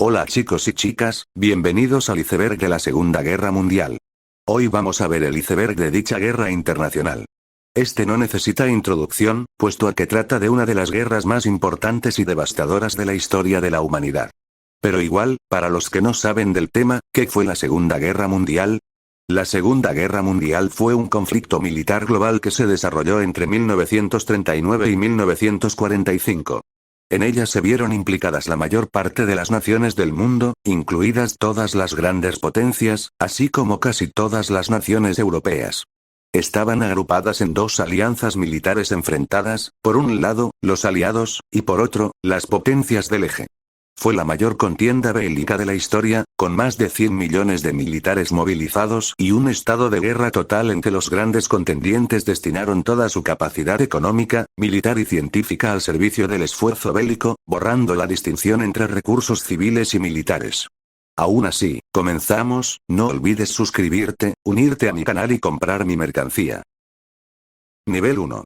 Hola chicos y chicas, bienvenidos al iceberg de la Segunda Guerra Mundial. Hoy vamos a ver el iceberg de dicha guerra internacional. Este no necesita introducción, puesto a que trata de una de las guerras más importantes y devastadoras de la historia de la humanidad. Pero igual, para los que no saben del tema, ¿qué fue la Segunda Guerra Mundial? La Segunda Guerra Mundial fue un conflicto militar global que se desarrolló entre 1939 y 1945. En ella se vieron implicadas la mayor parte de las naciones del mundo, incluidas todas las grandes potencias, así como casi todas las naciones europeas. Estaban agrupadas en dos alianzas militares enfrentadas, por un lado, los aliados, y por otro, las potencias del eje. Fue la mayor contienda bélica de la historia, con más de 100 millones de militares movilizados y un estado de guerra total en que los grandes contendientes destinaron toda su capacidad económica, militar y científica al servicio del esfuerzo bélico, borrando la distinción entre recursos civiles y militares. Aún así, comenzamos. No olvides suscribirte, unirte a mi canal y comprar mi mercancía. Nivel 1.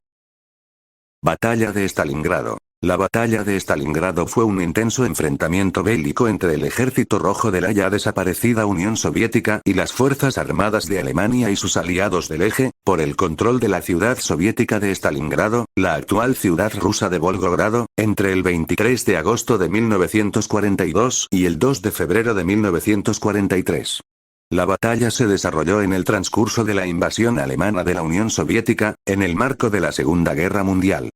Batalla de Stalingrado. La batalla de Stalingrado fue un intenso enfrentamiento bélico entre el Ejército Rojo de la ya desaparecida Unión Soviética y las Fuerzas Armadas de Alemania y sus aliados del eje, por el control de la ciudad soviética de Stalingrado, la actual ciudad rusa de Volgogrado, entre el 23 de agosto de 1942 y el 2 de febrero de 1943. La batalla se desarrolló en el transcurso de la invasión alemana de la Unión Soviética, en el marco de la Segunda Guerra Mundial.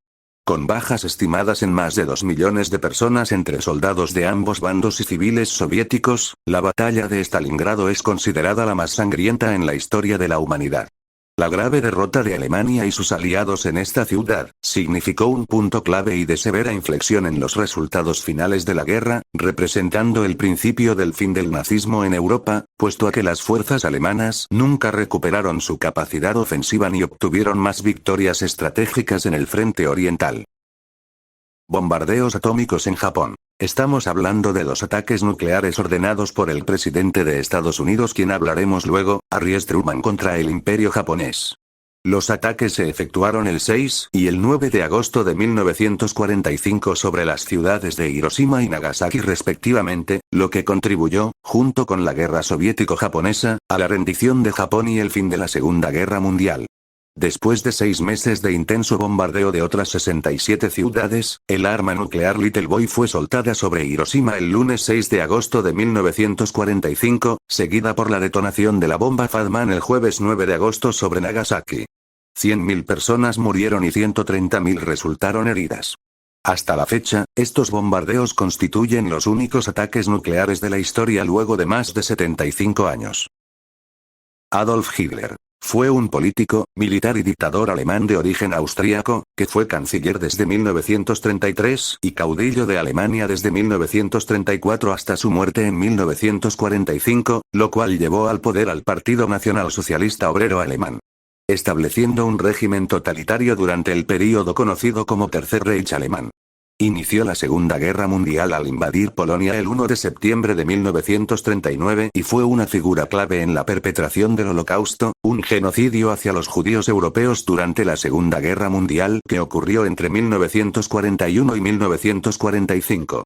Con bajas estimadas en más de 2 millones de personas entre soldados de ambos bandos y civiles soviéticos, la batalla de Stalingrado es considerada la más sangrienta en la historia de la humanidad. La grave derrota de Alemania y sus aliados en esta ciudad, significó un punto clave y de severa inflexión en los resultados finales de la guerra, representando el principio del fin del nazismo en Europa, puesto a que las fuerzas alemanas nunca recuperaron su capacidad ofensiva ni obtuvieron más victorias estratégicas en el frente oriental. Bombardeos atómicos en Japón. Estamos hablando de 2 ataques nucleares ordenados por el presidente de Estados Unidos, quien hablaremos luego, Harry S. Truman, contra el imperio japonés. Los ataques se efectuaron el 6 y el 9 de agosto de 1945 sobre las ciudades de Hiroshima y Nagasaki respectivamente, lo que contribuyó, junto con la guerra soviético-japonesa, a la rendición de Japón y el fin de la Segunda Guerra Mundial. Después de 6 meses de intenso bombardeo de otras 67 ciudades, el arma nuclear Little Boy fue soltada sobre Hiroshima el lunes 6 de agosto de 1945, seguida por la detonación de la bomba Fat Man el jueves 9 de agosto sobre Nagasaki. 100.000 personas murieron y 130.000 resultaron heridas. Hasta la fecha, estos bombardeos constituyen los únicos ataques nucleares de la historia luego de más de 75 años. Adolf Hitler. Fue un político, militar y dictador alemán de origen austríaco, que fue canciller desde 1933 y caudillo de Alemania desde 1934 hasta su muerte en 1945, lo cual llevó al poder al Partido Nacional Socialista Obrero Alemán, estableciendo un régimen totalitario durante el período conocido como Tercer Reich alemán. Inició la Segunda Guerra Mundial al invadir Polonia el 1 de septiembre de 1939 y fue una figura clave en la perpetración del Holocausto, un genocidio hacia los judíos europeos durante la Segunda Guerra Mundial que ocurrió entre 1941 y 1945.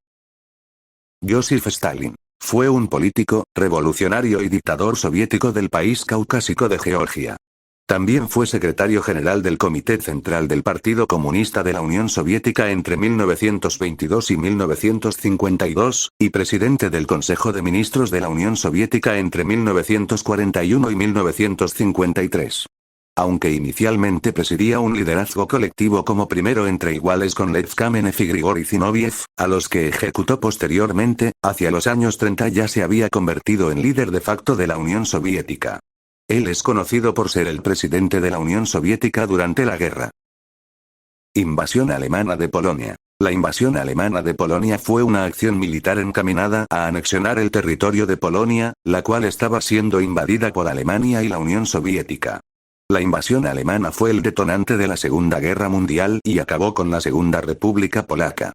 Joseph Stalin. Fue un político, revolucionario y dictador soviético del país caucásico de Georgia. También fue secretario general del Comité Central del Partido Comunista de la Unión Soviética entre 1922 y 1952, y presidente del Consejo de Ministros de la Unión Soviética entre 1941 y 1953. Aunque inicialmente presidía un liderazgo colectivo como primero entre iguales con Lev Kamenev y Grigori Zinoviev, a los que ejecutó posteriormente, hacia los años 30 ya se había convertido en líder de facto de la Unión Soviética. Él es conocido por ser el presidente de la Unión Soviética durante la guerra. Invasión alemana de Polonia. La invasión alemana de Polonia fue una acción militar encaminada a anexionar el territorio de Polonia, la cual estaba siendo invadida por Alemania y la Unión Soviética. La invasión alemana fue el detonante de la Segunda Guerra Mundial y acabó con la Segunda República Polaca.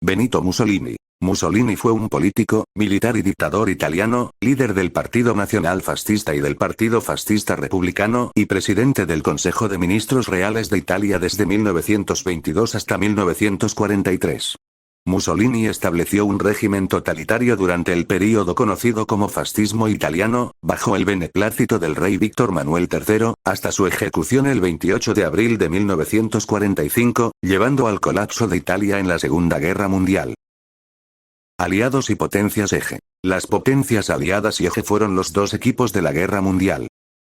Benito Mussolini. Mussolini fue un político, militar y dictador italiano, líder del Partido Nacional Fascista y del Partido Fascista Republicano, y presidente del Consejo de Ministros Reales de Italia desde 1922 hasta 1943. Mussolini estableció un régimen totalitario durante el período conocido como fascismo italiano, bajo el beneplácito del rey Víctor Manuel III, hasta su ejecución el 28 de abril de 1945, llevando al colapso de Italia en la Segunda Guerra Mundial. Aliados y potencias eje. Las potencias aliadas y eje fueron los dos equipos de la Guerra Mundial.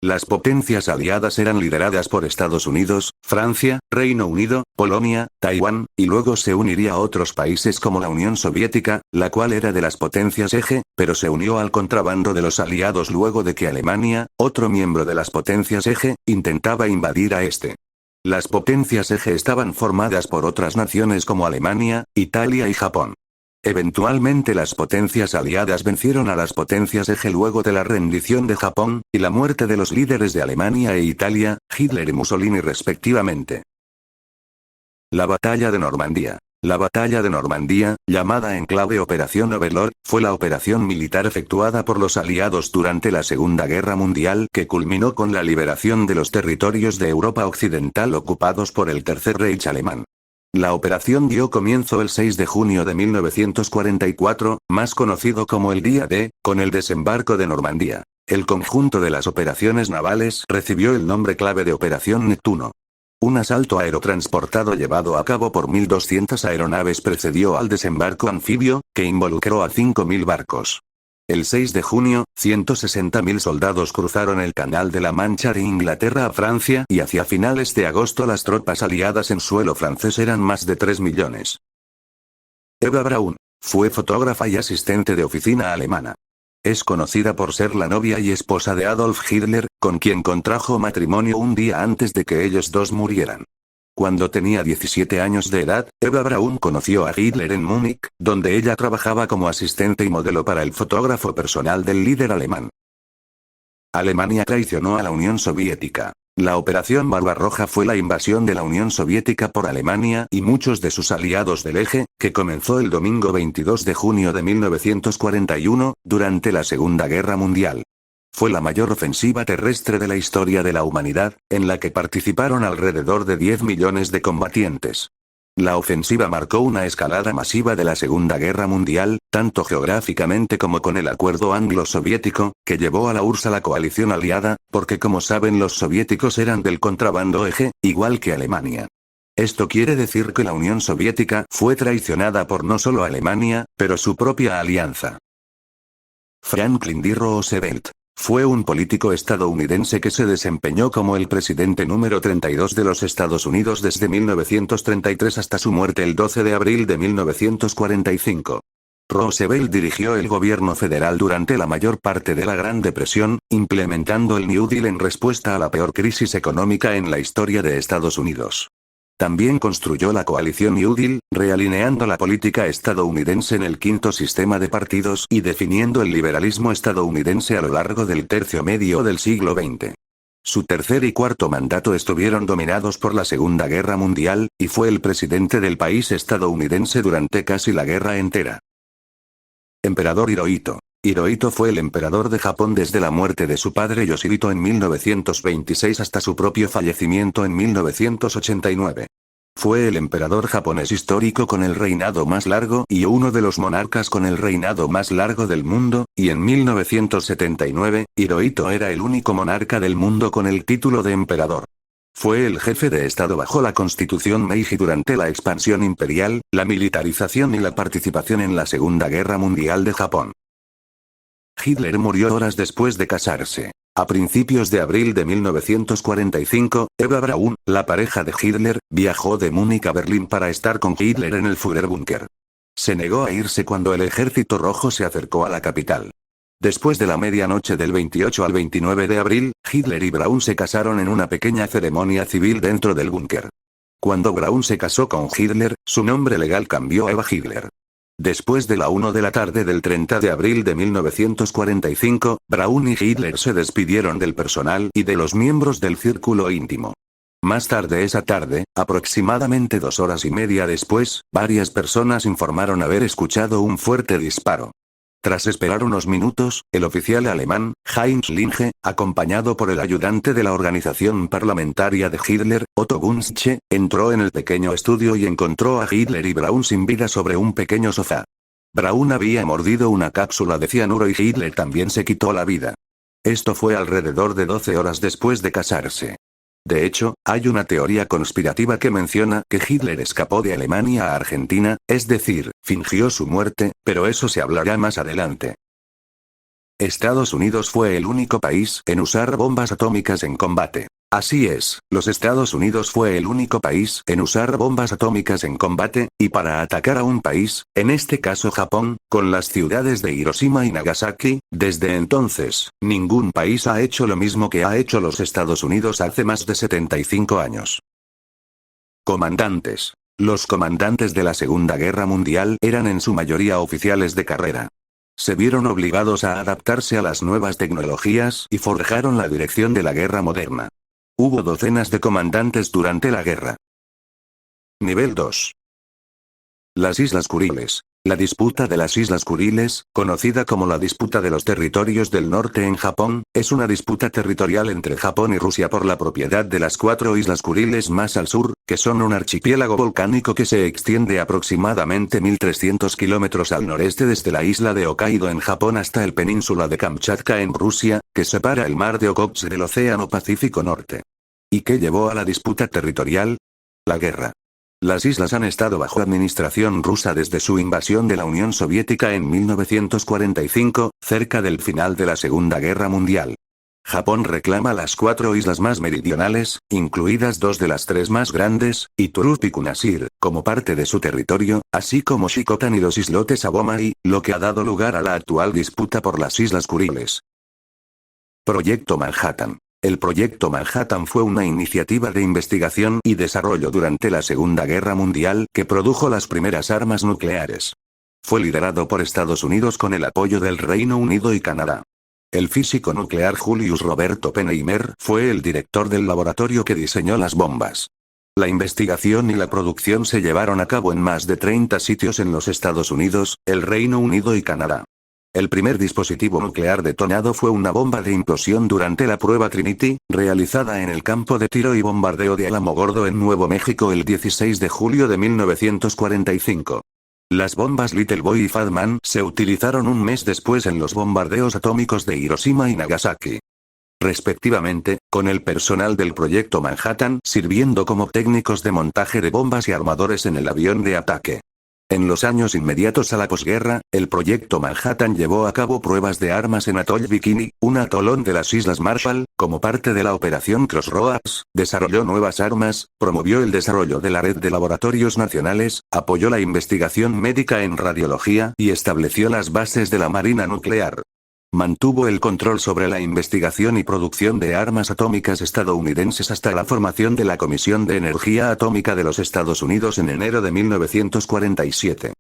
Las potencias aliadas eran lideradas por Estados Unidos, Francia, Reino Unido, Polonia, Taiwán, y luego se uniría a otros países como la Unión Soviética, la cual era de las potencias eje, pero se unió al contrabando de los aliados luego de que Alemania, otro miembro de las potencias eje, intentaba invadir a este. Las potencias eje estaban formadas por otras naciones como Alemania, Italia y Japón. Eventualmente las potencias aliadas vencieron a las potencias eje luego de la rendición de Japón, y la muerte de los líderes de Alemania e Italia, Hitler y Mussolini respectivamente. La Batalla de Normandía. La Batalla de Normandía, llamada en clave Operación Overlord, fue la operación militar efectuada por los aliados durante la Segunda Guerra Mundial que culminó con la liberación de los territorios de Europa Occidental ocupados por el Tercer Reich alemán. La operación dio comienzo el 6 de junio de 1944, más conocido como el Día D, con el desembarco de Normandía. El conjunto de las operaciones navales recibió el nombre clave de Operación Neptuno. Un asalto aerotransportado llevado a cabo por 1.200 aeronaves precedió al desembarco anfibio, que involucró a 5.000 barcos. El 6 de junio, 160.000 soldados cruzaron el Canal de la Mancha de Inglaterra a Francia y hacia finales de agosto las tropas aliadas en suelo francés eran más de 3 millones. Eva Braun. Fue fotógrafa y asistente de oficina alemana. Es conocida por ser la novia y esposa de Adolf Hitler, con quien contrajo matrimonio un día antes de que ellos dos murieran. Cuando tenía 17 años de edad, Eva Braun conoció a Hitler en Múnich, donde ella trabajaba como asistente y modelo para el fotógrafo personal del líder alemán. Alemania traicionó a la Unión Soviética. La Operación Barbarroja fue la invasión de la Unión Soviética por Alemania y muchos de sus aliados del eje, que comenzó el domingo 22 de junio de 1941, durante la Segunda Guerra Mundial. Fue la mayor ofensiva terrestre de la historia de la humanidad, en la que participaron alrededor de 10 millones de combatientes. La ofensiva marcó una escalada masiva de la Segunda Guerra Mundial, tanto geográficamente como con el acuerdo anglo-soviético, que llevó a la URSS a la coalición aliada, porque como saben los soviéticos eran del contrabando eje, igual que Alemania. Esto quiere decir que la Unión Soviética fue traicionada por no solo Alemania, pero su propia alianza. Franklin D. Roosevelt. Fue un político estadounidense que se desempeñó como el presidente número 32 de los Estados Unidos desde 1933 hasta su muerte el 12 de abril de 1945. Roosevelt dirigió el gobierno federal durante la mayor parte de la Gran Depresión, implementando el New Deal en respuesta a la peor crisis económica en la historia de Estados Unidos. También construyó la coalición New Deal, realineando la política estadounidense en el quinto sistema de partidos y definiendo el liberalismo estadounidense a lo largo del tercio medio del siglo XX. Su tercer y cuarto mandato estuvieron dominados por la Segunda Guerra Mundial, y fue el presidente del país estadounidense durante casi la guerra entera. Emperador Hirohito. Hirohito fue el emperador de Japón desde la muerte de su padre Yoshihito en 1926 hasta su propio fallecimiento en 1989. Fue el emperador japonés histórico con el reinado más largo y uno de los monarcas con el reinado más largo del mundo, y en 1979, Hirohito era el único monarca del mundo con el título de emperador. Fue el jefe de Estado bajo la Constitución Meiji durante la expansión imperial, la militarización y la participación en la Segunda Guerra Mundial de Japón. Hitler murió horas después de casarse. A principios de abril de 1945, Eva Braun, la pareja de Hitler, viajó de Múnich a Berlín para estar con Hitler en el Führerbunker. Se negó a irse cuando el Ejército Rojo se acercó a la capital. Después de la medianoche del 28 al 29 de abril, Hitler y Braun se casaron en una pequeña ceremonia civil dentro del búnker. Cuando Braun se casó con Hitler, su nombre legal cambió a Eva Hitler. Después de la 1 de la tarde del 30 de abril de 1945, Braun y Hitler se despidieron del personal y de los miembros del círculo íntimo. Más tarde esa tarde, aproximadamente 2 horas y media después, varias personas informaron haber escuchado un fuerte disparo. Tras esperar unos minutos, el oficial alemán, Heinz Linge, acompañado por el ayudante de la organización parlamentaria de Hitler, Otto Gunzsche, entró en el pequeño estudio y encontró a Hitler y Braun sin vida sobre un pequeño sofá. Braun había mordido una cápsula de cianuro y Hitler también se quitó la vida. Esto fue alrededor de 12 horas después de casarse. De hecho, hay una teoría conspirativa que menciona que Hitler escapó de Alemania a Argentina, es decir, fingió su muerte, pero eso se hablará más adelante. Estados Unidos fue el único país en usar bombas atómicas en combate. Así es, los Estados Unidos fue el único país en usar bombas atómicas en combate, y para atacar a un país, en este caso Japón, con las ciudades de Hiroshima y Nagasaki. Desde entonces, ningún país ha hecho lo mismo que ha hecho los Estados Unidos hace más de 75 años. Comandantes. Los comandantes de la Segunda Guerra Mundial eran en su mayoría oficiales de carrera. Se vieron obligados a adaptarse a las nuevas tecnologías y forjaron la dirección de la guerra moderna. Hubo docenas de comandantes durante la guerra. Nivel 2. Las Islas Kuriles. La disputa de las Islas Kuriles, conocida como la disputa de los territorios del norte en Japón, es una disputa territorial entre Japón y Rusia por la propiedad de las 4 Islas Kuriles más al sur, que son un archipiélago volcánico que se extiende aproximadamente 1300 kilómetros al noreste desde la isla de Hokkaido en Japón hasta el península de Kamchatka en Rusia, que separa el mar de Okhotsk del Océano Pacífico Norte. ¿Y qué llevó a la disputa territorial? La guerra. Las islas han estado bajo administración rusa desde su invasión de la Unión Soviética en 1945, cerca del final de la Segunda Guerra Mundial. Japón reclama las 4 islas más meridionales, incluidas 2 de las 3 más grandes, y Turut y Kunashir, como parte de su territorio, así como Shikotan y los islotes Abomari, lo que ha dado lugar a la actual disputa por las Islas Kuriles. Proyecto Manhattan. El Proyecto Manhattan fue una iniciativa de investigación y desarrollo durante la Segunda Guerra Mundial que produjo las primeras armas nucleares. Fue liderado por Estados Unidos con el apoyo del Reino Unido y Canadá. El físico nuclear Julius Roberto Oppenheimer fue el director del laboratorio que diseñó las bombas. La investigación y la producción se llevaron a cabo en más de 30 sitios en los Estados Unidos, el Reino Unido y Canadá. El primer dispositivo nuclear detonado fue una bomba de implosión durante la prueba Trinity, realizada en el campo de tiro y bombardeo de Alamogordo en Nuevo México el 16 de julio de 1945. Las bombas Little Boy y Fat Man se utilizaron un mes después en los bombardeos atómicos de Hiroshima y Nagasaki, respectivamente, con el personal del Proyecto Manhattan sirviendo como técnicos de montaje de bombas y armadores en el avión de ataque. En los años inmediatos a la posguerra, el Proyecto Manhattan llevó a cabo pruebas de armas en Atoll Bikini, un atolón de las Islas Marshall, como parte de la Operación Crossroads, desarrolló nuevas armas, promovió el desarrollo de la red de laboratorios nacionales, apoyó la investigación médica en radiología y estableció las bases de la Marina Nuclear. Mantuvo el control sobre la investigación y producción de armas atómicas estadounidenses hasta la formación de la Comisión de Energía Atómica de los Estados Unidos en enero de 1947.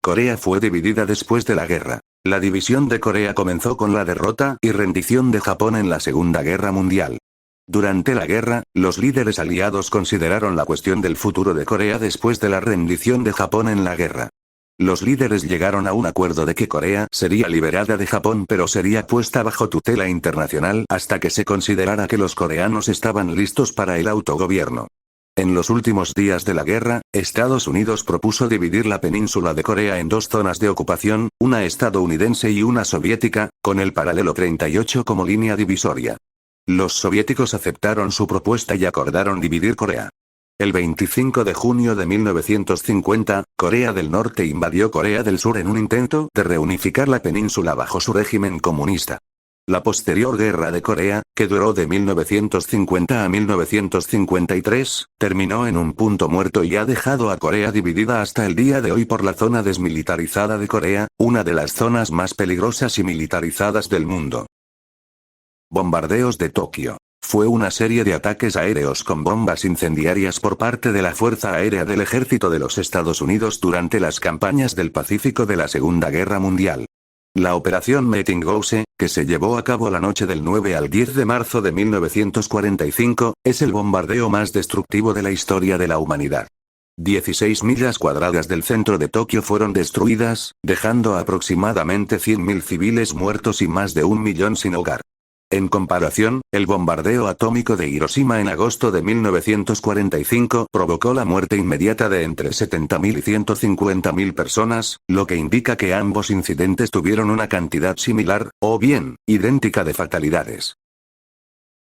Corea fue dividida después de la guerra. La división de Corea comenzó con la derrota y rendición de Japón en la Segunda Guerra Mundial. Durante la guerra, los líderes aliados consideraron la cuestión del futuro de Corea después de la rendición de Japón en la guerra. Los líderes llegaron a un acuerdo de que Corea sería liberada de Japón pero sería puesta bajo tutela internacional hasta que se considerara que los coreanos estaban listos para el autogobierno. En los últimos días de la guerra, Estados Unidos propuso dividir la península de Corea en 2 zonas de ocupación, una estadounidense y una soviética, con el paralelo 38 como línea divisoria. Los soviéticos aceptaron su propuesta y acordaron dividir Corea. El 25 de junio de 1950, Corea del Norte invadió Corea del Sur en un intento de reunificar la península bajo su régimen comunista. La posterior Guerra de Corea, que duró de 1950 a 1953, terminó en un punto muerto y ha dejado a Corea dividida hasta el día de hoy por la zona desmilitarizada de Corea, una de las zonas más peligrosas y militarizadas del mundo. Bombardeos de Tokio. Fue una serie de ataques aéreos con bombas incendiarias por parte de la Fuerza Aérea del Ejército de los Estados Unidos durante las campañas del Pacífico de la Segunda Guerra Mundial. La Operación Meeting House, que se llevó a cabo la noche del 9 al 10 de marzo de 1945, es el bombardeo más destructivo de la historia de la humanidad. 16 millas cuadradas del centro de Tokio fueron destruidas, dejando aproximadamente 100.000 civiles muertos y más de 1 millón sin hogar. En comparación, el bombardeo atómico de Hiroshima en agosto de 1945 provocó la muerte inmediata de entre 70.000 y 150.000 personas, lo que indica que ambos incidentes tuvieron una cantidad similar, o bien, idéntica de fatalidades.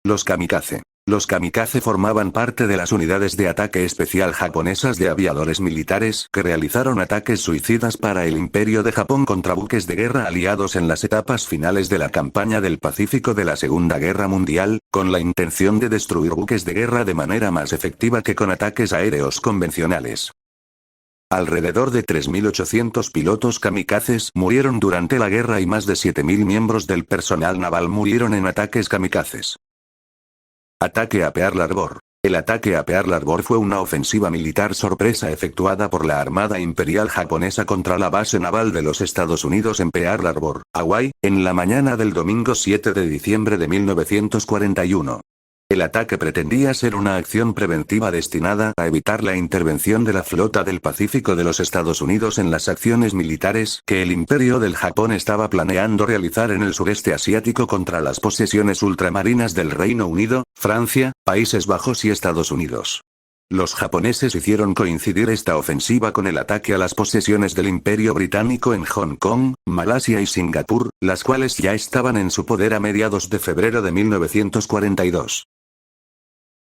Los kamikaze. Los kamikaze formaban parte de las unidades de ataque especial japonesas de aviadores militares que realizaron ataques suicidas para el Imperio de Japón contra buques de guerra aliados en las etapas finales de la campaña del Pacífico de la Segunda Guerra Mundial, con la intención de destruir buques de guerra de manera más efectiva que con ataques aéreos convencionales. Alrededor de 3.800 pilotos kamikazes murieron durante la guerra y más de 7.000 miembros del personal naval murieron en ataques kamikazes. Ataque a Pearl Harbor. El ataque a Pearl Harbor fue una ofensiva militar sorpresa efectuada por la Armada Imperial japonesa contra la base naval de los Estados Unidos en Pearl Harbor, Hawái, en la mañana del domingo 7 de diciembre de 1941. El ataque pretendía ser una acción preventiva destinada a evitar la intervención de la Flota del Pacífico de los Estados Unidos en las acciones militares que el Imperio del Japón estaba planeando realizar en el sureste asiático contra las posesiones ultramarinas del Reino Unido, Francia, Países Bajos y Estados Unidos. Los japoneses hicieron coincidir esta ofensiva con el ataque a las posesiones del Imperio Británico en Hong Kong, Malasia y Singapur, las cuales ya estaban en su poder a mediados de febrero de 1942.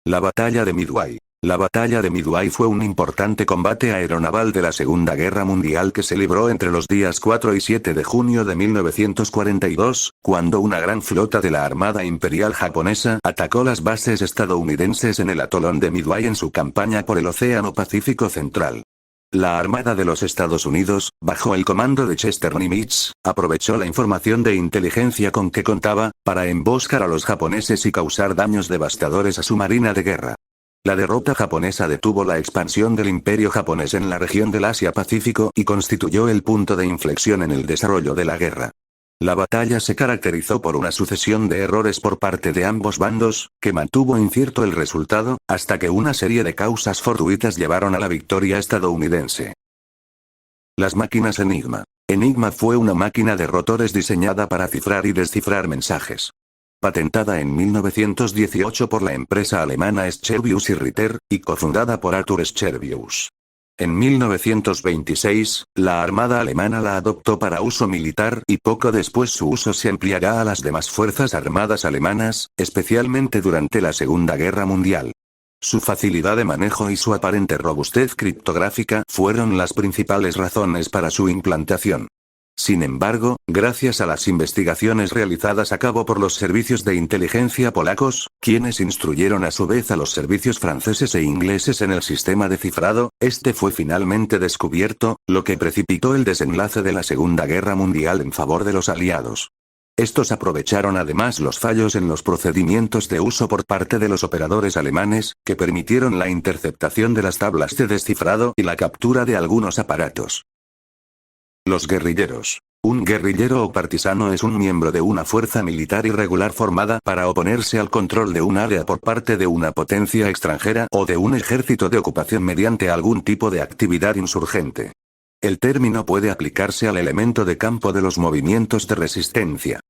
La Batalla de Midway. La Batalla de Midway fue un importante combate aeronaval de la Segunda Guerra Mundial que se libró entre los días 4 y 7 de junio de 1942, cuando una gran flota de la Armada Imperial japonesa atacó las bases estadounidenses en el atolón de Midway en su campaña por el Océano Pacífico Central. La Armada de los Estados Unidos, bajo el comando de Chester Nimitz, aprovechó la información de inteligencia con que contaba, para emboscar a los japoneses y causar daños devastadores a su marina de guerra. La derrota japonesa detuvo la expansión del imperio japonés en la región del Asia-Pacífico y constituyó el punto de inflexión en el desarrollo de la guerra. La batalla se caracterizó por una sucesión de errores por parte de ambos bandos, que mantuvo incierto el resultado, hasta que una serie de causas fortuitas llevaron a la victoria estadounidense. Las máquinas Enigma. Enigma fue una máquina de rotores diseñada para cifrar y descifrar mensajes. Patentada en 1918 por la empresa alemana Scherbius y Ritter, y cofundada por Arthur Scherbius. En 1926, la Armada alemana la adoptó para uso militar y poco después su uso se ampliará a las demás fuerzas armadas alemanas, especialmente durante la Segunda Guerra Mundial. Su facilidad de manejo y su aparente robustez criptográfica fueron las principales razones para su implantación. Sin embargo, gracias a las investigaciones realizadas a cabo por los servicios de inteligencia polacos, quienes instruyeron a su vez a los servicios franceses e ingleses en el sistema de cifrado, este fue finalmente descubierto, lo que precipitó el desenlace de la Segunda Guerra Mundial en favor de los aliados. Estos aprovecharon además los fallos en los procedimientos de uso por parte de los operadores alemanes, que permitieron la interceptación de las tablas de descifrado y la captura de algunos aparatos. Los guerrilleros. Un guerrillero o partisano es un miembro de una fuerza militar irregular formada para oponerse al control de un área por parte de una potencia extranjera o de un ejército de ocupación mediante algún tipo de actividad insurgente. El término puede aplicarse al elemento de campo de los movimientos de resistencia.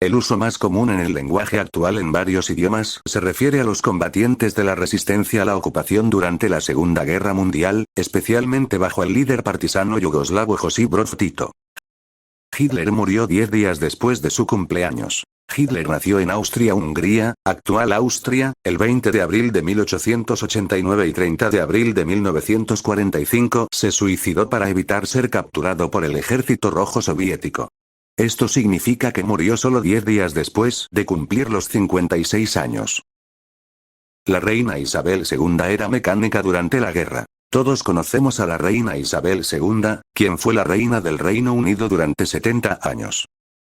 El uso más común en el lenguaje actual en varios idiomas se refiere a los combatientes de la resistencia a la ocupación durante la Segunda Guerra Mundial, especialmente bajo el líder partisano yugoslavo Josip Broz Tito. Hitler murió 10 días después de su cumpleaños. Hitler nació en Austria-Hungría, actual Austria, el 20 de abril de 1889 y 30 de abril de 1945 se suicidó para evitar ser capturado por el Ejército Rojo Soviético. Esto significa que murió solo 10 días después de cumplir los 56 años. La reina Isabel II era mecánica durante la guerra. Todos conocemos a la reina Isabel II, quien fue la reina del Reino Unido durante 70 años.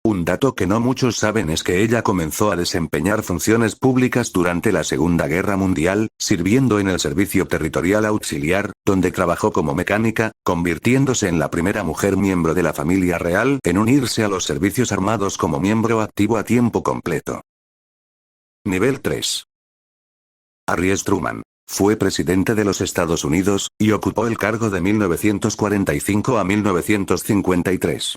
Un dato que no muchos saben es que ella comenzó a desempeñar funciones públicas durante la Segunda Guerra Mundial, sirviendo en el Servicio Territorial Auxiliar, donde trabajó como mecánica, convirtiéndose en la primera mujer miembro de la familia real en unirse a los servicios armados como miembro activo a tiempo completo. Nivel 3. Harry S. Truman. Fue presidente de los Estados Unidos, y ocupó el cargo de 1945 a 1953.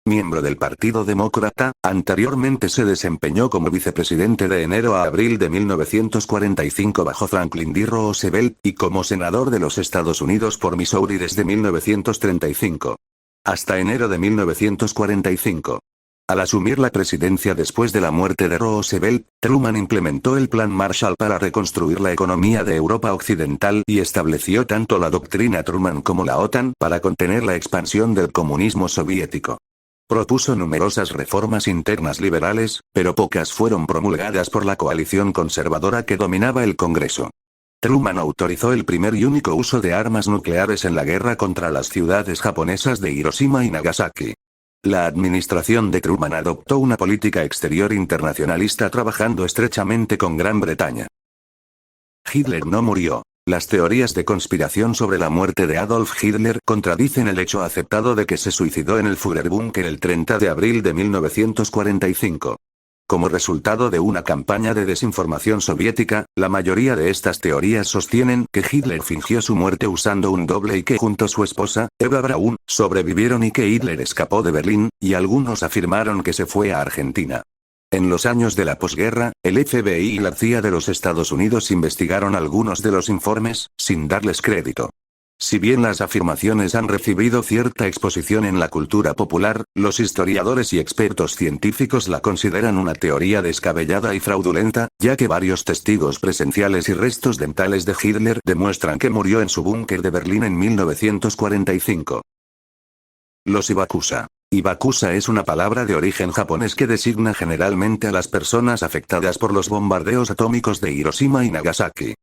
Miembro del Partido Demócrata, anteriormente se desempeñó como vicepresidente de enero a abril de 1945 bajo Franklin D. Roosevelt, y como senador de los Estados Unidos por Missouri desde 1935 hasta enero de 1945. Al asumir la presidencia después de la muerte de Roosevelt, Truman implementó el Plan Marshall para reconstruir la economía de Europa Occidental y estableció tanto la doctrina Truman como la OTAN para contener la expansión del comunismo soviético. Propuso numerosas reformas internas liberales, pero pocas fueron promulgadas por la coalición conservadora que dominaba el Congreso. Truman autorizó el primer y único uso de armas nucleares en la guerra contra las ciudades japonesas de Hiroshima y Nagasaki. La administración de Truman adoptó una política exterior internacionalista trabajando estrechamente con Gran Bretaña. Hitler no murió. Las teorías de conspiración sobre la muerte de Adolf Hitler contradicen el hecho aceptado de que se suicidó en el Führerbunker el 30 de abril de 1945. Como resultado de una campaña de desinformación soviética, la mayoría de estas teorías sostienen que Hitler fingió su muerte usando un doble y que junto a su esposa, Eva Braun, sobrevivieron y que Hitler escapó de Berlín, y algunos afirmaron que se fue a Argentina. En los años de la posguerra, el FBI y la CIA de los Estados Unidos investigaron algunos de los informes, sin darles crédito. Si bien las afirmaciones han recibido cierta exposición en la cultura popular, los historiadores y expertos científicos la consideran una teoría descabellada y fraudulenta, ya que varios testigos presenciales y restos dentales de Hitler demuestran que murió en su búnker de Berlín en 1945. Los Hibakusa. Hibakusa es una palabra de origen japonés que designa generalmente a las personas afectadas por los bombardeos atómicos de Hiroshima y Nagasaki.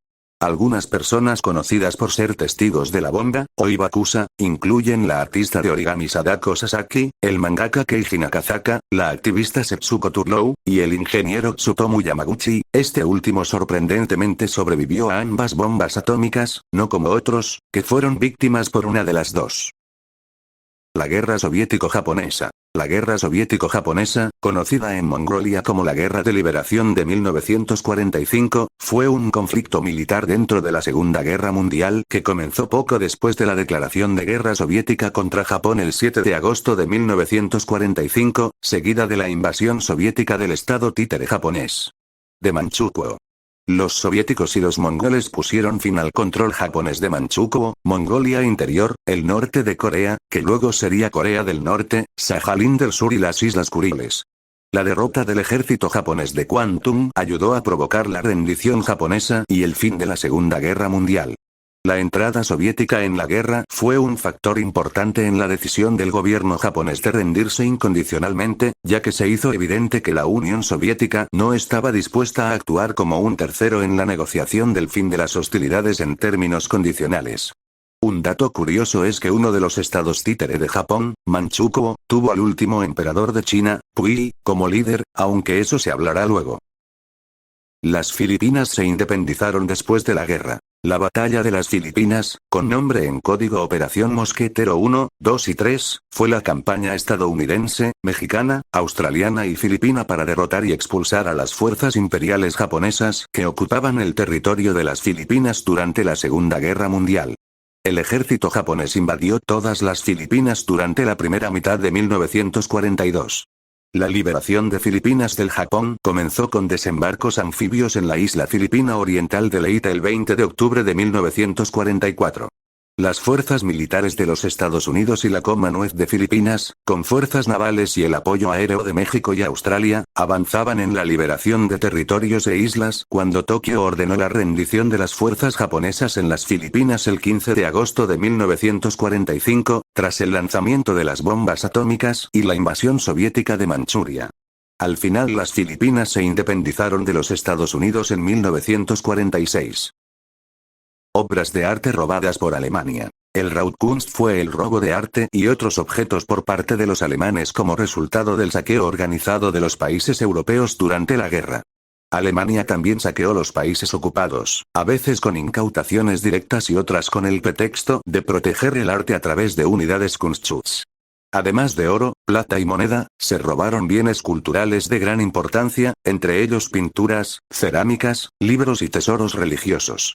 Algunas personas conocidas por ser testigos de la bomba, o Hibakusa, incluyen la artista de origami Sadako Sasaki, el mangaka Keiji Nakazaka, la activista Setsuko Turlow, y el ingeniero Tsutomu Yamaguchi. Este último sorprendentemente sobrevivió a ambas bombas atómicas, no como otros, que fueron víctimas por una de las dos. La Guerra Soviético-Japonesa. La Guerra Soviético-Japonesa, conocida en Mongolia como la Guerra de Liberación de 1945, fue un conflicto militar dentro de la Segunda Guerra Mundial que comenzó poco después de la declaración de guerra soviética contra Japón el 7 de agosto de 1945, seguida de la invasión soviética del estado títere japonés de Manchukuo. Los soviéticos y los mongoles pusieron fin al control japonés de Manchukuo, Mongolia Interior, el norte de Corea, que luego sería Corea del Norte, Sajalín del Sur y las Islas Kuriles. La derrota del ejército japonés de Kwantung ayudó a provocar la rendición japonesa y el fin de la Segunda Guerra Mundial. La entrada soviética en la guerra fue un factor importante en la decisión del gobierno japonés de rendirse incondicionalmente, ya que se hizo evidente que la Unión Soviética no estaba dispuesta a actuar como un tercero en la negociación del fin de las hostilidades en términos condicionales. Un dato curioso es que uno de los estados títere de Japón, Manchukuo, tuvo al último emperador de China, Puyi, como líder, aunque eso se hablará luego. Las Filipinas se independizaron después de la guerra. La Batalla de las Filipinas, con nombre en código Operación Mosquetero 1, 2 y 3, fue la campaña estadounidense, mexicana, australiana y filipina para derrotar y expulsar a las fuerzas imperiales japonesas que ocupaban el territorio de las Filipinas durante la Segunda Guerra Mundial. El ejército japonés invadió todas las Filipinas durante la primera mitad de 1942. La liberación de Filipinas del Japón comenzó con desembarcos anfibios en la isla filipina oriental de Leyte el 20 de octubre de 1944. Las fuerzas militares de los Estados Unidos y la Commonwealth de Filipinas, con fuerzas navales y el apoyo aéreo de México y Australia, avanzaban en la liberación de territorios e islas cuando Tokio ordenó la rendición de las fuerzas japonesas en las Filipinas el 15 de agosto de 1945, tras el lanzamiento de las bombas atómicas y la invasión soviética de Manchuria. Al final las Filipinas se independizaron de los Estados Unidos en 1946. Obras de arte robadas por Alemania. El Raubkunst fue el robo de arte y otros objetos por parte de los alemanes como resultado del saqueo organizado de los países europeos durante la guerra. Alemania también saqueó los países ocupados, a veces con incautaciones directas y otras con el pretexto de proteger el arte a través de unidades Kunstschutz. Además de oro, plata y moneda, se robaron bienes culturales de gran importancia, entre ellos pinturas, cerámicas, libros y tesoros religiosos.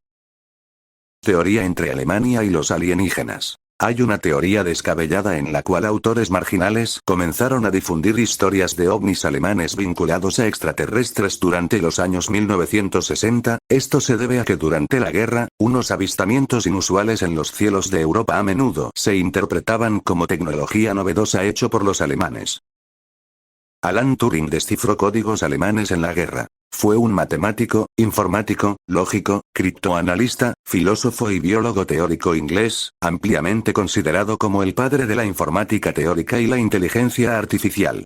Teoría entre Alemania y los alienígenas. Hay una teoría descabellada en la cual autores marginales comenzaron a difundir historias de ovnis alemanes vinculados a extraterrestres durante los años 1960. Esto se debe a que durante la guerra, unos avistamientos inusuales en los cielos de Europa a menudo se interpretaban como tecnología novedosa hecho por los alemanes. Alan Turing descifró códigos alemanes en la guerra. Fue un matemático, informático, lógico, criptoanalista, filósofo y biólogo teórico inglés, ampliamente considerado como el padre de la informática teórica y la inteligencia artificial.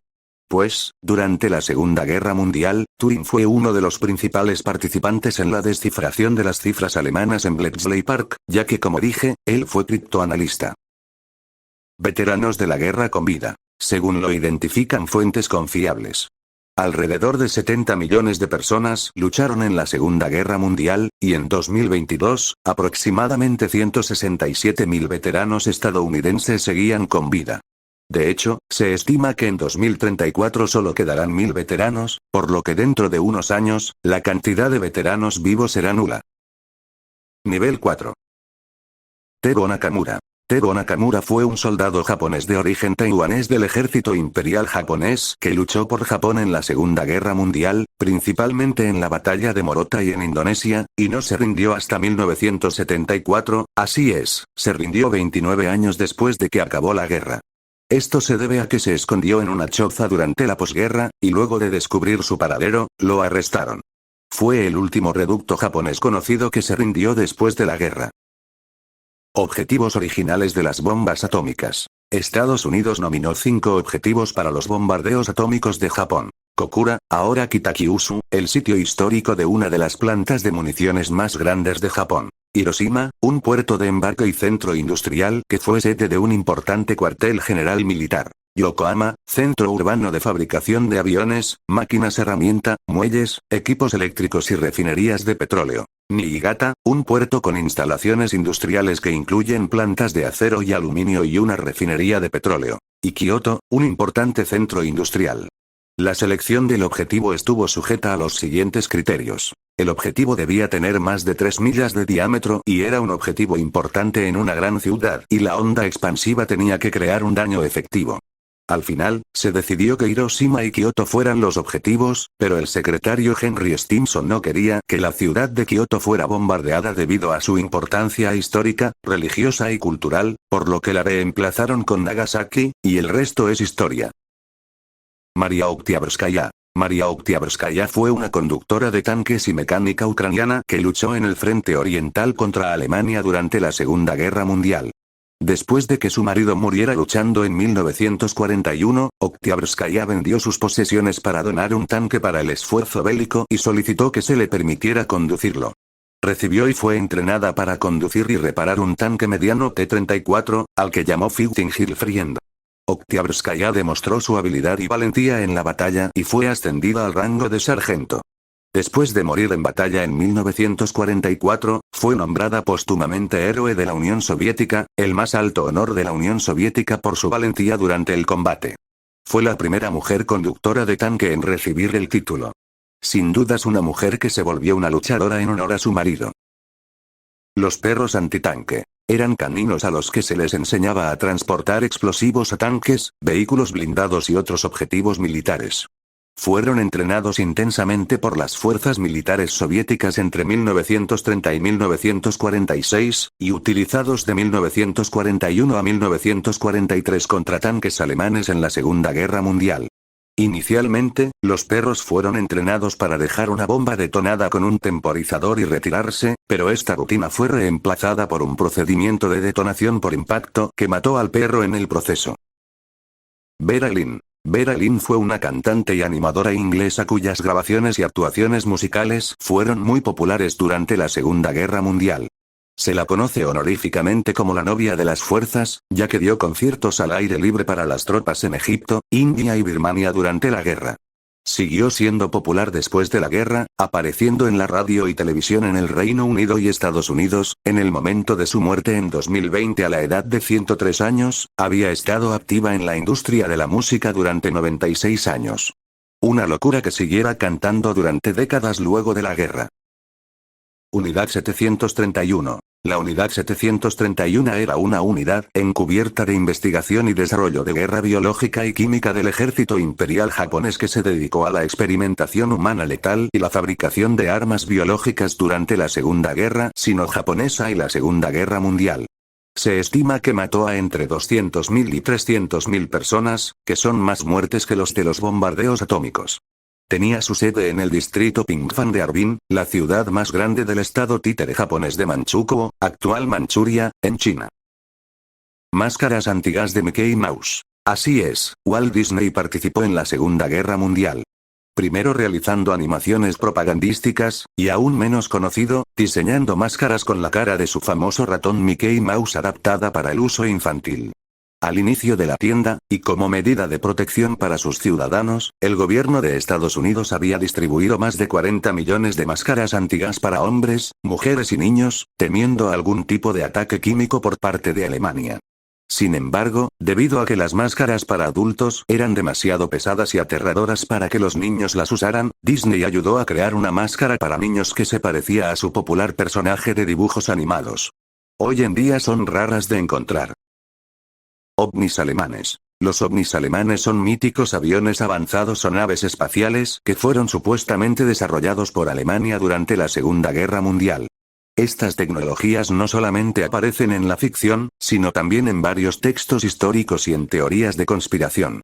Pues, durante la Segunda Guerra Mundial, Turing fue uno de los principales participantes en la descifración de las cifras alemanas en Bletchley Park, ya que como dije, él fue criptoanalista. Veteranos de la guerra con vida. Según lo identifican fuentes confiables. Alrededor de 70 millones de personas lucharon en la Segunda Guerra Mundial, y en 2022, aproximadamente 167.000 veteranos estadounidenses seguían con vida. De hecho, se estima que en 2034 solo quedarán 1.000 veteranos, por lo que dentro de unos años, la cantidad de veteranos vivos será nula. Nivel 4. Tego Nakamura. Tego Nakamura fue un soldado japonés de origen taiwanés del ejército imperial japonés que luchó por Japón en la Segunda Guerra Mundial, principalmente en la batalla de Morota y en Indonesia, y no se rindió hasta 1974, así es, se rindió 29 años después de que acabó la guerra. Esto se debe a que se escondió en una choza durante la posguerra, y luego de descubrir su paradero, lo arrestaron. Fue el último reducto japonés conocido que se rindió después de la guerra. Objetivos originales de las bombas atómicas. Estados Unidos nominó 5 objetivos para los bombardeos atómicos de Japón. Kokura, ahora Kitakyushu, el sitio histórico de una de las plantas de municiones más grandes de Japón. Hiroshima, un puerto de embarque y centro industrial que fue sede de un importante cuartel general militar. Yokohama, centro urbano de fabricación de aviones, máquinas herramienta, muelles, equipos eléctricos y refinerías de petróleo. Niigata, un puerto con instalaciones industriales que incluyen plantas de acero y aluminio y una refinería de petróleo. Y Kioto, un importante centro industrial. La selección del objetivo estuvo sujeta a los siguientes criterios. El objetivo debía tener más de 3 millas de diámetro y era un objetivo importante en una gran ciudad y la onda expansiva tenía que crear un daño efectivo. Al final, se decidió que Hiroshima y Kioto fueran los objetivos, pero el secretario Henry Stimson no quería que la ciudad de Kioto fuera bombardeada debido a su importancia histórica, religiosa y cultural, por lo que la reemplazaron con Nagasaki, y el resto es historia. Maria Oktyabrskaya. Maria Oktyabrskaya fue una conductora de tanques y mecánica ucraniana que luchó en el frente oriental contra Alemania durante la Segunda Guerra Mundial. Después de que su marido muriera luchando en 1941, Oktyabrskaya vendió sus posesiones para donar un tanque para el esfuerzo bélico y solicitó que se le permitiera conducirlo. Recibió y fue entrenada para conducir y reparar un tanque mediano T-34, al que llamó Fighting Hill Friend. Oktyabrskaya demostró su habilidad y valentía en la batalla y fue ascendida al rango de sargento. Después de morir en batalla en 1944, fue nombrada póstumamente Héroe de la Unión Soviética, el más alto honor de la Unión Soviética por su valentía durante el combate. Fue la primera mujer conductora de tanque en recibir el título. Sin dudas una mujer que se volvió una luchadora en honor a su marido. Los perros antitanque. Eran caninos a los que se les enseñaba a transportar explosivos a tanques, vehículos blindados y otros objetivos militares. Fueron entrenados intensamente por las fuerzas militares soviéticas entre 1930 y 1946, y utilizados de 1941 a 1943 contra tanques alemanes en la Segunda Guerra Mundial. Inicialmente, los perros fueron entrenados para dejar una bomba detonada con un temporizador y retirarse, pero esta rutina fue reemplazada por un procedimiento de detonación por impacto que mató al perro en el proceso. Vera Lynn. Vera Lynn fue una cantante y animadora inglesa cuyas grabaciones y actuaciones musicales fueron muy populares durante la Segunda Guerra Mundial. Se la conoce honoríficamente como la novia de las fuerzas, ya que dio conciertos al aire libre para las tropas en Egipto, India y Birmania durante la guerra. Siguió siendo popular después de la guerra, apareciendo en la radio y televisión en el Reino Unido y Estados Unidos. En el momento de su muerte en 2020 a la edad de 103 años, había estado activa en la industria de la música durante 96 años. Una locura que siguiera cantando durante décadas luego de la guerra. Unidad 731. La Unidad 731 era una unidad encubierta de investigación y desarrollo de guerra biológica y química del ejército imperial japonés que se dedicó a la experimentación humana letal y la fabricación de armas biológicas durante la Segunda Guerra Sino-Japonesa y la Segunda Guerra Mundial. Se estima que mató a entre 200.000 y 300.000 personas, que son más muertes que los de los bombardeos atómicos. Tenía su sede en el distrito Pingfan de Harbin, la ciudad más grande del estado títere japonés de Manchukuo, actual Manchuria, en China. Máscaras antigas de Mickey Mouse. Así es, Walt Disney participó en la Segunda Guerra Mundial. Primero realizando animaciones propagandísticas, y aún menos conocido, diseñando máscaras con la cara de su famoso ratón Mickey Mouse adaptada para el uso infantil. Al inicio de la tienda, y como medida de protección para sus ciudadanos, el gobierno de Estados Unidos había distribuido más de 40 millones de máscaras antigas para hombres, mujeres y niños, temiendo algún tipo de ataque químico por parte de Alemania. Sin embargo, debido a que las máscaras para adultos eran demasiado pesadas y aterradoras para que los niños las usaran, Disney ayudó a crear una máscara para niños que se parecía a su popular personaje de dibujos animados. Hoy en día son raras de encontrar. OVNIs alemanes. Los ovnis alemanes son míticos aviones avanzados o naves espaciales que fueron supuestamente desarrollados por Alemania durante la Segunda Guerra Mundial. Estas tecnologías no solamente aparecen en la ficción, sino también en varios textos históricos y en teorías de conspiración.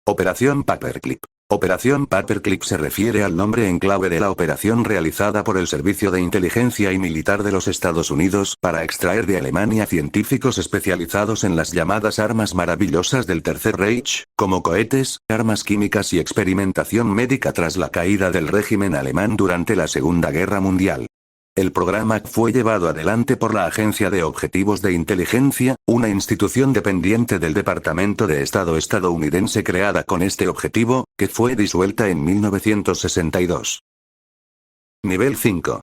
Operación Paperclip. Operación Paperclip se refiere al nombre en clave de la operación realizada por el Servicio de Inteligencia y Militar de los Estados Unidos para extraer de Alemania científicos especializados en las llamadas armas maravillosas del Tercer Reich, como cohetes, armas químicas y experimentación médica tras la caída del régimen alemán durante la Segunda Guerra Mundial. El programa fue llevado adelante por la Agencia de Objetivos de Inteligencia, una institución dependiente del Departamento de Estado estadounidense creada con este objetivo, que fue disuelta en 1962. Nivel 5.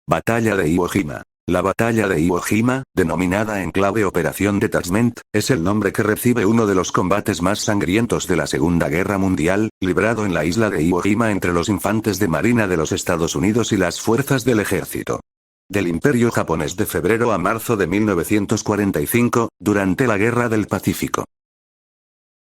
Batalla de Iwo Jima. La batalla de Iwo Jima, denominada en clave Operación Detachment, es el nombre que recibe uno de los combates más sangrientos de la Segunda Guerra Mundial, librado en la isla de Iwo Jima entre los infantes de marina de los Estados Unidos y las fuerzas del ejército del Imperio japonés de febrero a marzo de 1945, durante la Guerra del Pacífico.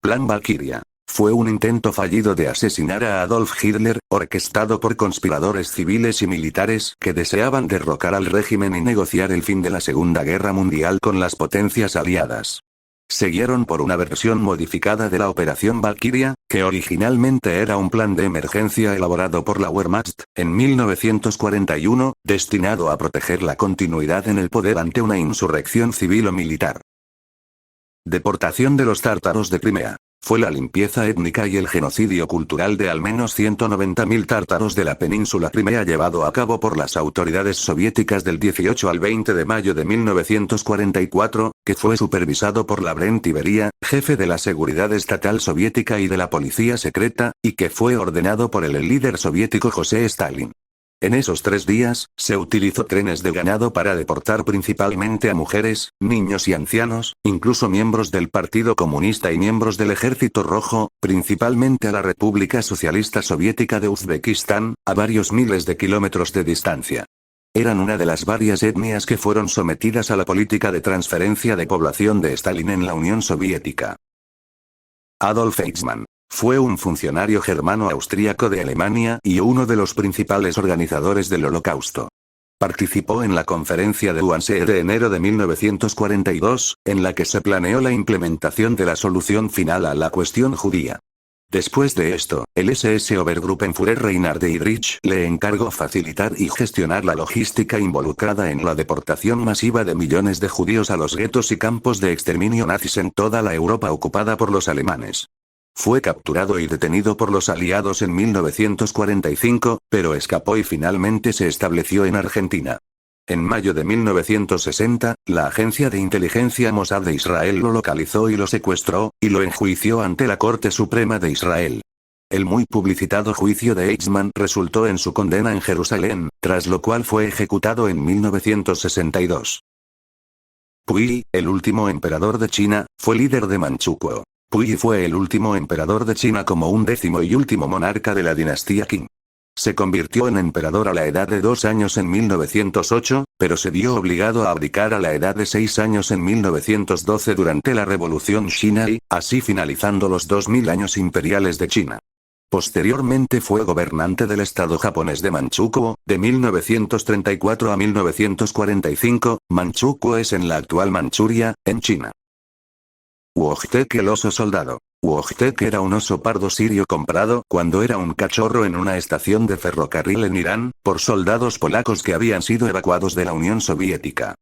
Plan Valkyria. Fue un intento fallido de asesinar a Adolf Hitler, orquestado por conspiradores civiles y militares que deseaban derrocar al régimen y negociar el fin de la Segunda Guerra Mundial con las potencias aliadas. Siguieron por una versión modificada de la Operación Valkyria, que originalmente era un plan de emergencia elaborado por la Wehrmacht, en 1941, destinado a proteger la continuidad en el poder ante una insurrección civil o militar. Deportación de los tártaros de Crimea. Fue la limpieza étnica y el genocidio cultural de al menos 190.000 tártaros de la península Crimea llevado a cabo por las autoridades soviéticas del 18 al 20 de mayo de 1944, que fue supervisado por Lavrent Beria, jefe de la seguridad estatal soviética y de la policía secreta, y que fue ordenado por el líder soviético José Stalin. En esos 3 días, se utilizó trenes de ganado para deportar principalmente a mujeres, niños y ancianos, incluso miembros del Partido Comunista y miembros del Ejército Rojo, principalmente a la República Socialista Soviética de Uzbekistán, a varios miles de kilómetros de distancia. Eran una de las varias etnias que fueron sometidas a la política de transferencia de población de Stalin en la Unión Soviética. Adolf Eichmann. Fue un funcionario germano-austríaco de Alemania y uno de los principales organizadores del Holocausto. Participó en la conferencia de Wannsee de enero de 1942, en la que se planeó la implementación de la solución final a la cuestión judía. Después de esto, el SS Obergruppenführer Reinhard Heydrich le encargó facilitar y gestionar la logística involucrada en la deportación masiva de millones de judíos a los guetos y campos de exterminio nazis en toda la Europa ocupada por los alemanes. Fue capturado y detenido por los aliados en 1945, pero escapó y finalmente se estableció en Argentina. En mayo de 1960, la agencia de inteligencia Mossad de Israel lo localizó y lo secuestró, y lo enjuició ante la Corte Suprema de Israel. El muy publicitado juicio de Eichmann resultó en su condena en Jerusalén, tras lo cual fue ejecutado en 1962. Puyi, el último emperador de China, fue líder de Manchukuo. Puyi fue el último emperador de China como 11º y último monarca de la dinastía Qing. Se convirtió en emperador a la edad de 2 años en 1908, pero se vio obligado a abdicar a la edad de 6 años en 1912 durante la Revolución China y, así finalizando los 2000 años imperiales de China. Posteriormente fue gobernante del estado japonés de Manchukuo, de 1934 a 1945, Manchukuo es en la actual Manchuria, en China. Wojtek el oso soldado. Wojtek era un oso pardo sirio comprado cuando era un cachorro en una estación de ferrocarril en Irán, por soldados polacos que habían sido evacuados de la Unión Soviética.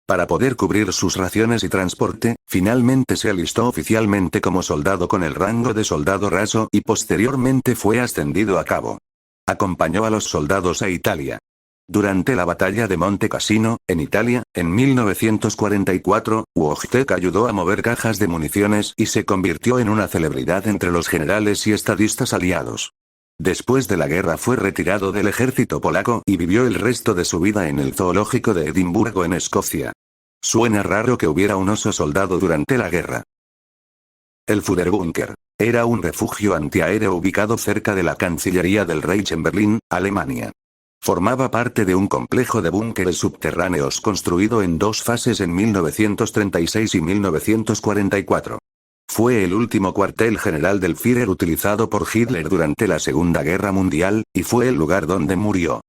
Para poder cubrir sus raciones y transporte, finalmente se alistó oficialmente como soldado con el rango de soldado raso y posteriormente fue ascendido a cabo. Acompañó a los soldados a Italia. Durante la batalla de Monte Cassino, en Italia, en 1944, Wojtek ayudó a mover cajas de municiones y se convirtió en una celebridad entre los generales y estadistas aliados. Después de la guerra fue retirado del ejército polaco y vivió el resto de su vida en el zoológico de Edimburgo en Escocia. Suena raro que hubiera un oso soldado durante la guerra. El Führerbunker. Era un refugio antiaéreo ubicado cerca de la Cancillería del Reich en Berlín, Alemania. Formaba parte de un complejo de búnkeres subterráneos construido en 2 fases en 1936 y 1944. Fue el último cuartel general del Führer utilizado por Hitler durante la Segunda Guerra Mundial, y fue el lugar donde murió.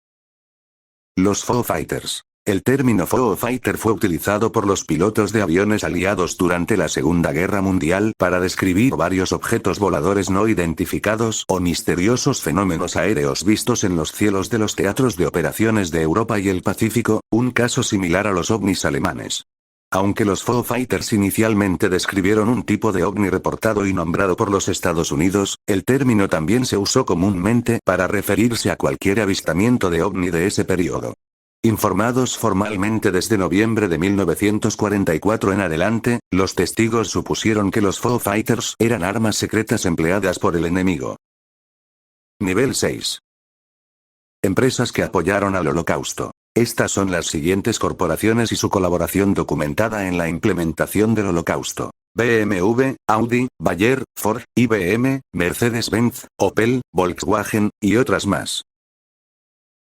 Los Foo Fighters. El término Foo Fighter fue utilizado por los pilotos de aviones aliados durante la Segunda Guerra Mundial para describir varios objetos voladores no identificados o misteriosos fenómenos aéreos vistos en los cielos de los teatros de operaciones de Europa y el Pacífico, un caso similar a los ovnis alemanes. Aunque los Foo Fighters inicialmente describieron un tipo de ovni reportado y nombrado por los Estados Unidos, el término también se usó comúnmente para referirse a cualquier avistamiento de ovni de ese periodo. Informados formalmente desde noviembre de 1944 en adelante, los testigos supusieron que los Foo Fighters eran armas secretas empleadas por el enemigo. Nivel 6. Empresas que apoyaron al Holocausto. Estas son las siguientes corporaciones y su colaboración documentada en la implementación del Holocausto: BMW, Audi, Bayer, Ford, IBM, Mercedes-Benz, Opel, Volkswagen, y otras más.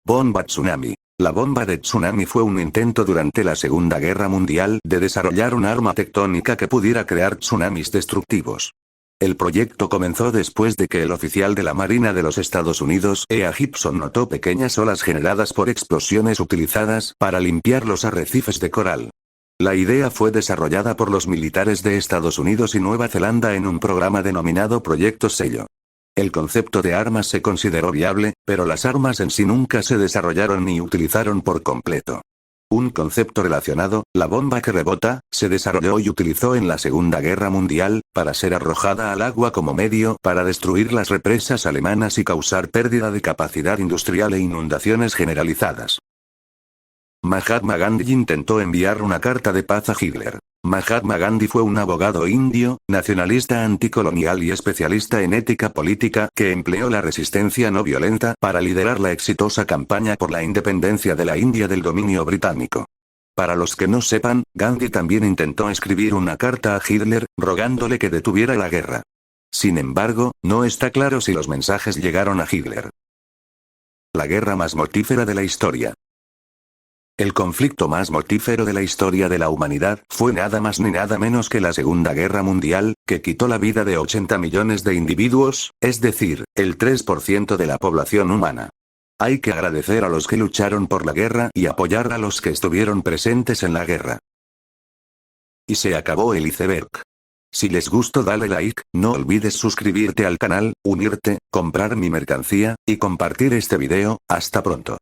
Bomba tsunami. La bomba de tsunami fue un intento durante la Segunda Guerra Mundial de desarrollar un arma tectónica que pudiera crear tsunamis destructivos. El proyecto comenzó después de que el oficial de la Marina de los Estados Unidos, E.A. Gibson, notó pequeñas olas generadas por explosiones utilizadas para limpiar los arrecifes de coral. La idea fue desarrollada por los militares de Estados Unidos y Nueva Zelanda en un programa denominado Proyecto Sello. El concepto de armas se consideró viable, pero las armas en sí nunca se desarrollaron ni utilizaron por completo. Un concepto relacionado, la bomba que rebota, se desarrolló y utilizó en la Segunda Guerra Mundial, para ser arrojada al agua como medio para destruir las represas alemanas y causar pérdida de capacidad industrial e inundaciones generalizadas. Mahatma Gandhi intentó enviar una carta de paz a Hitler. Mahatma Gandhi fue un abogado indio, nacionalista anticolonial y especialista en ética política que empleó la resistencia no violenta para liderar la exitosa campaña por la independencia de la India del dominio británico. Para los que no sepan, Gandhi también intentó escribir una carta a Hitler, rogándole que detuviera la guerra. Sin embargo, no está claro si los mensajes llegaron a Hitler. La guerra más mortífera de la historia. El conflicto más mortífero de la historia de la humanidad fue nada más ni nada menos que la Segunda Guerra Mundial, que quitó la vida de 80 millones de individuos, es decir, el 3% de la población humana. Hay que agradecer a los que lucharon por la guerra y apoyar a los que estuvieron presentes en la guerra. Y se acabó el iceberg. Si les gustó, dale like, no olvides suscribirte al canal, unirte, comprar mi mercancía, y compartir este video. Hasta pronto.